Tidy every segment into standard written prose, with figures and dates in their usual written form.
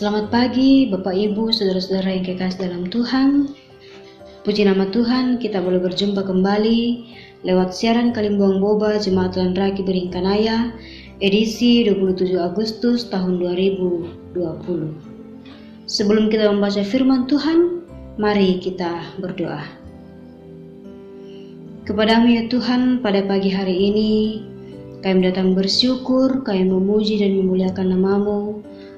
Selamat pagi Bapak Ibu, Saudara-saudara yang kekasih dalam Tuhan. Puji nama Tuhan, kita boleh berjumpa kembali lewat siaran Kalimbuang Boba Jemaat Tuhan Raki Beringkanaya, edisi 27 Agustus tahun 2020. Sebelum kita membaca firman Tuhan, mari kita berdoa. Kepadamu ya Tuhan, pada pagi hari ini kami datang bersyukur, kami memuji dan memuliakan nama-Mu,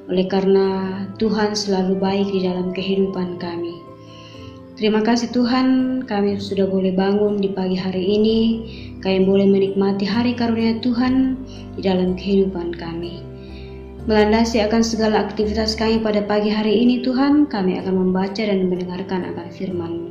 oleh karena Tuhan selalu baik di dalam kehidupan kami. Terima kasih Tuhan, kami sudah boleh bangun di pagi hari ini. Kami boleh menikmati hari karunia Tuhan di dalam kehidupan kami. Melandasi akan segala aktivitas kami pada pagi hari ini Tuhan, kami akan membaca dan mendengarkan akan firman-Mu.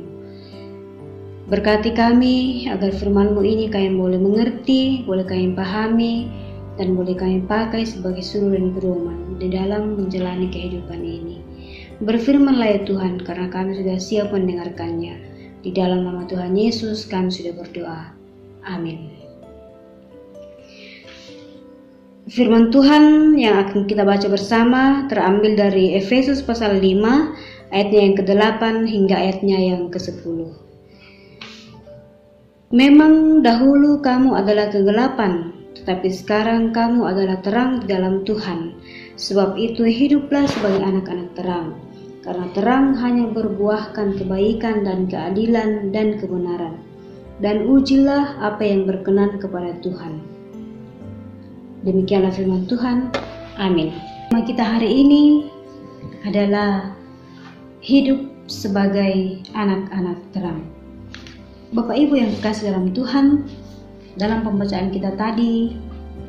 Berkati kami agar firman-Mu ini kami boleh mengerti, boleh kami pahami, dan boleh kami pakai sebagai suluh dan pedoman di dalam menjalani kehidupan ini. Berfirmanlah ya Tuhan, karena kami sudah siap mendengarkannya. Di dalam nama Tuhan Yesus kami sudah berdoa. Amin. Firman Tuhan yang akan kita baca bersama terambil dari Efesus pasal 5 ayatnya yang ke-8 hingga ayatnya yang ke-10. Memang dahulu kamu adalah kegelapan, tetapi sekarang kamu adalah terang di dalam Tuhan. Sebab itu hiduplah sebagai anak-anak terang, karena terang hanya berbuahkan kebaikan dan keadilan dan kebenaran. Dan ujilah apa yang berkenan kepada Tuhan. Demikianlah firman Tuhan. Amin. Tema kita hari ini adalah hidup sebagai anak-anak terang. Bapak Ibu yang kekasih dalam Tuhan, dalam pembacaan kita tadi,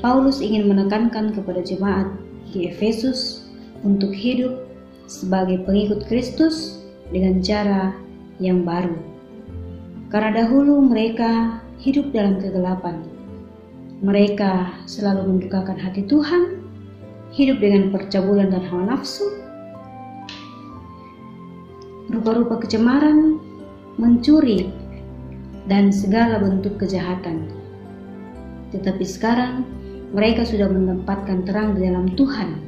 Paulus ingin menekankan kepada jemaat di Efesus untuk hidup sebagai pengikut Kristus dengan cara yang baru. Karena dahulu mereka hidup dalam kegelapan. Mereka selalu mendukakan hati Tuhan, hidup dengan percabulan dan hawa nafsu, rupa-rupa kecemaran, mencuri, dan segala bentuk kejahatan. Tetapi sekarang mereka sudah menempatkan terang di dalam Tuhan,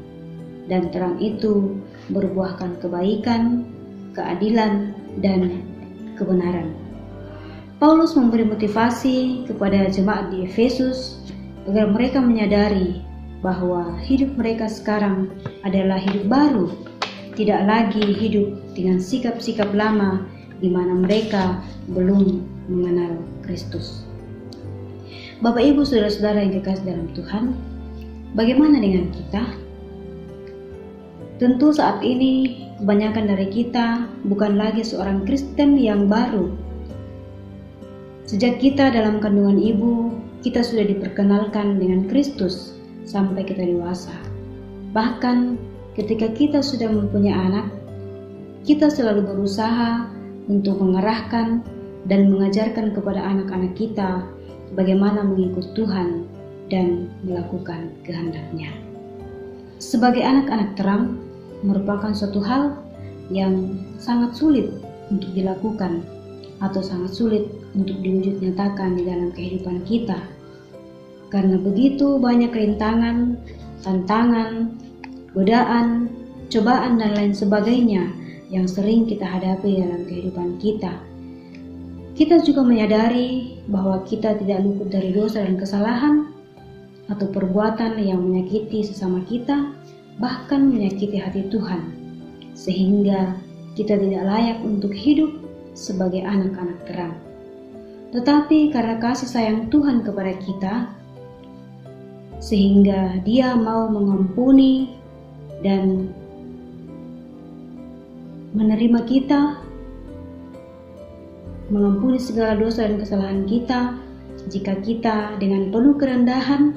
dan terang itu berbuahkan kebaikan, keadilan, dan kebenaran. Paulus memberi motivasi kepada jemaat di Efesus agar mereka menyadari bahwa hidup mereka sekarang adalah hidup baru, tidak lagi hidup dengan sikap-sikap lama di mana mereka belum mengenal Kristus. Bapak Ibu Saudara-saudara yang kekasih dalam Tuhan, bagaimana dengan kita? Tentu saat ini kebanyakan dari kita bukan lagi seorang Kristen yang baru. Sejak kita dalam kandungan ibu, kita sudah diperkenalkan dengan Kristus sampai kita dewasa. Bahkan ketika kita sudah mempunyai anak, kita selalu berusaha untuk mengarahkan dan mengajarkan kepada anak-anak kita bagaimana mengikut Tuhan dan melakukan kehendak-Nya. Sebagai anak-anak terang merupakan suatu hal yang sangat sulit untuk dilakukan atau sangat sulit untuk diwujud nyatakan di dalam kehidupan kita. Karena begitu banyak rintangan, tantangan, godaan, cobaan dan lain sebagainya yang sering kita hadapi dalam kehidupan kita. Kita juga menyadari bahwa kita tidak luput dari dosa dan kesalahan atau perbuatan yang menyakiti sesama kita, bahkan menyakiti hati Tuhan, sehingga kita tidak layak untuk hidup sebagai anak-anak terang. Tetapi karena kasih sayang Tuhan kepada kita, sehingga Dia mau mengampuni dan menerima kita, mengampuni segala dosa dan kesalahan kita. Jika kita dengan penuh kerendahan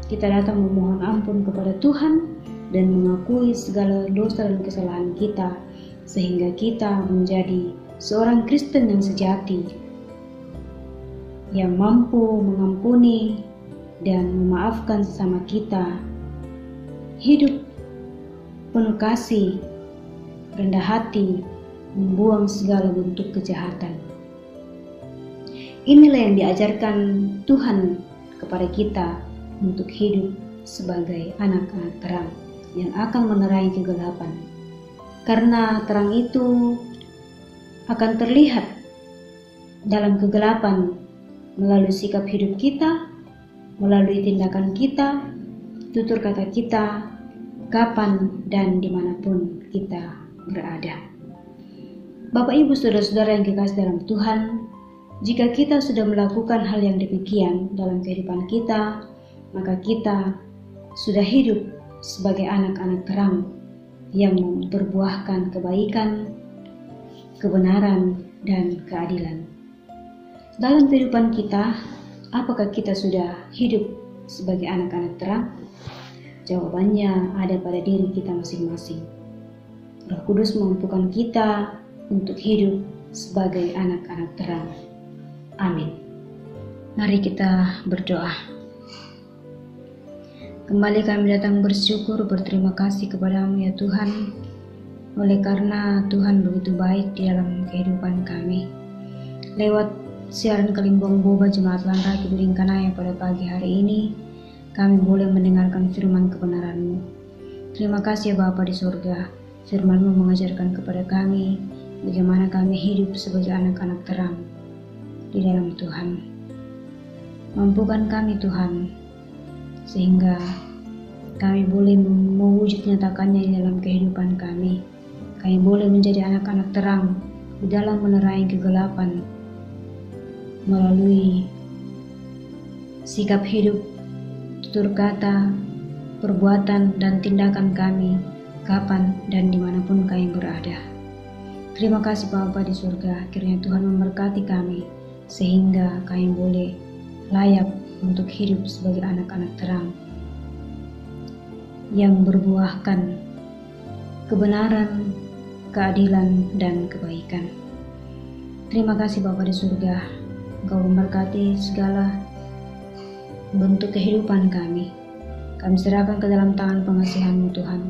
kita datang memohon ampun kepada Tuhan dan mengakui segala dosa dan kesalahan kita, sehingga kita menjadi seorang Kristen yang sejati, yang mampu mengampuni dan memaafkan sesama kita, hidup penuh kasih, rendah hati, membuang segala bentuk kejahatan. Inilah yang diajarkan Tuhan kepada kita untuk hidup sebagai anak-anak terang yang akan menerangi kegelapan. karena terang itu akan terlihat dalam kegelapan melalui sikap hidup kita, melalui tindakan kita, tutur kata kita, kapan dan dimanapun kita berada. Bapak, Ibu, Saudara-saudara yang dikasihi dalam Tuhan, jika kita sudah melakukan hal yang demikian dalam kehidupan kita, maka kita sudah hidup sebagai anak-anak terang yang memperbuahkan kebaikan, kebenaran, dan keadilan. Dalam kehidupan kita, apakah kita sudah hidup sebagai anak-anak terang? Jawabannya ada pada diri kita masing-masing. Roh Kudus memampukan kita untuk hidup sebagai anak-anak terang. Amin. Mari kita berdoa. Kembali kami datang bersyukur, berterima kasih kepadamu ya Tuhan, oleh karena Tuhan begitu baik di dalam kehidupan kami. Lewat siaran Kelimbang Boba Jemaat Lanraki Biringkanaya pada pagi hari ini, kami boleh mendengarkan firman kebenaran-Mu. Terima kasih ya Bapa di surga, firman-Mu mengajarkan kepada kami bagaimana kami hidup sebagai anak-anak terang di dalam Tuhan. Mampukan kami Tuhan, sehingga kami boleh mewujud nyatakannya di dalam kehidupan kami. Kami boleh menjadi anak-anak terang di dalam menerangi kegelapan melalui sikap hidup, tutur kata, perbuatan, dan tindakan kami kapan dan dimanapun kami berada. Terima kasih Bapa di surga, kiranya Tuhan memberkati kami sehingga kami boleh layak untuk hidup sebagai anak-anak terang yang berbuahkan kebenaran, keadilan, dan kebaikan. Terima kasih Bapa di surga, Engkau memberkati segala bentuk kehidupan kami. Kami serahkan ke dalam tangan pengasihan-Mu Tuhan.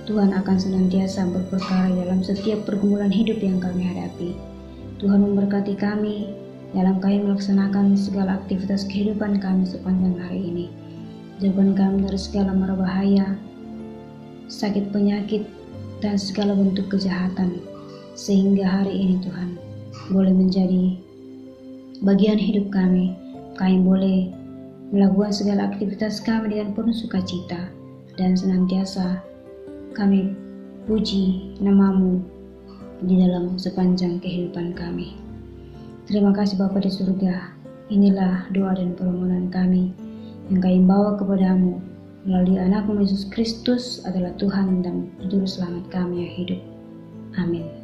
Tuhan akan senantiasa berperkara dalam setiap pergumulan hidup yang kami hadapi. Tuhan memberkati kami dalam kami melaksanakan segala aktivitas kehidupan kami sepanjang hari ini. Jauhkan kami dari segala mara bahaya, sakit penyakit, dan segala bentuk kejahatan, sehingga hari ini Tuhan boleh menjadi bagian hidup kami. Kami boleh melakukan segala aktivitas kami dengan penuh sukacita, dan senantiasa kami puji nama-Mu di dalam sepanjang kehidupan kami. Terima kasih Bapa di surga. Inilah doa dan permohonan kami yang kami bawa kepadamu melalui anak-Mu Yesus Kristus adalah Tuhan dan Juru Selamat kami yang hidup. Amin.